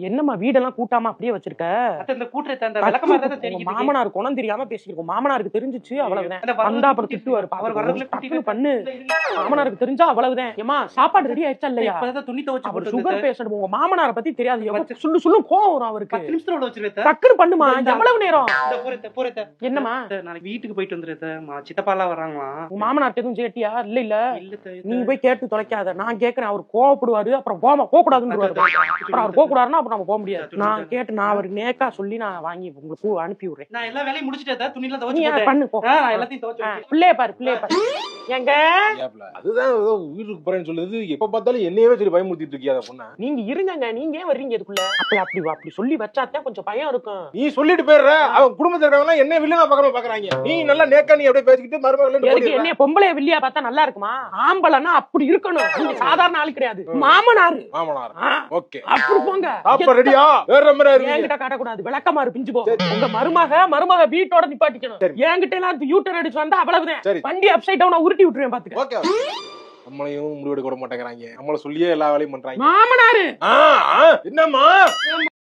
என்னம்மா வீடெல்லாம் கூட்டாம அப்படியே வச்சிருக்க? இந்த கூட்டுறது அந்த விளக்கமா தான் தெரியும். மாமனார் குணம் தெரியாம பேசிருக்கோம். மாமனாருக்கு தெரிஞ்சிச்சு அவ்வளவுதான். வந்தா அப்புறம் திட்டுவாரு. அவர் வரதுக்குள்ள பண்ணு. மாமனாருக்கு தெரிஞ்சா அவ்வளவுதான். ஏமா சாப்பாடு ரெடி ஆயிடுச்சா இல்லையா? இப்பதான் துணி துவைச்சு அவர் சுகர் பேஷண்ட். உங்க மாமனாரை பத்தி தெரியாது. சொல்லு சொல்லு கோவம் வரும் அவருக்கு. 10 நிமிஷத்துல வச்சிருக்கேன். டக்குனு பண்ணுமா. எவ்வளவு நேரம்? என்னமா நாளைக்கு வீட்டுக்கு போயிட்டு வந்துருக்கேன். சித்தப்பா எல்லாம் வராங்களா? உங்க மாமனார்ட்ட எதுவும் கேட்டியா? இல்ல இல்ல நீங்க போய் கேட்டு தொலைக்காத. நான் கேக்குறேன். அவர் கோவப்படுவாரு. அப்புறம் போக கூடாதுன்னு அப்புறம் அவர் போக கூடாதுன்னா அப்புறம் நம்ம போக முடியாது. நான் கேட்டு நான் அவருக்கு நேக்கா சொல்லி நான் வாங்கி உங்களுக்கு அனுப்பி விடுறேன். நான் எல்லா வேலையும் முடிச்சிட்டேன். துணி எல்லாம் துவைச்சு பண்ணு போ. நான் எல்லாத்தையும் துவைச்சு பிள்ளைய பாரு. எங்க அதுதான் வீட்டுக்கு போறேன்னு சொல்லுது. எப்ப பார்த்தாலும் என்னையவே சரி பயமுறுத்திட்டு இருக்கியா பொண்ணா? நீங்க இருங்க. நீங்க ஏன் வர்றீங்க இதுக்குள்ள? அப்படி சொல்லி வச்சாதான் கொஞ்சம் பயம் இருக்கும். நீ சொல்லிட்டு போயிடுற. அவன் குடும்பத்துல இருக்கவங்க என்ன வில்லனா பாக்குறாங்க. நீ நல்லா நேக்கா நீ அப்படியே பேசிக்கிட்டு மருமகள் என்ன பொம்பளை வில்லியா பார்த்தா நல்லா இருக்குமா? ஆம்பளனா அப்படி இருக்கணும். நீங்க சாதாரண ஆள் கிடையாது. மாமனார் ஓகே அப்படி போங்க. சாப்பாடு ரெடியா? வேற மாதிரி என்கிட்ட காட்டக்கூடாது. விளக்கமாறு பிஞ்சு போ. உங்க மருமக வீட்டோட நிப்பாட்டிக்கணும். என்கிட்ட எல்லாம் யூட்டர் அடிச்சு வந்தா அவ்வளவுதான். வண்டி அப்சைட் டவுனா உருட்டி விட்டுருவேன் பாத்துக்க. ஓகே நம்மளையும் முடிவெடுக்க விட மாட்டேங்கிறாங்க. நம்மள சொல்லியே எல்லா வேலையும் பண்றாங்க. மாமனாரு என்னம்மா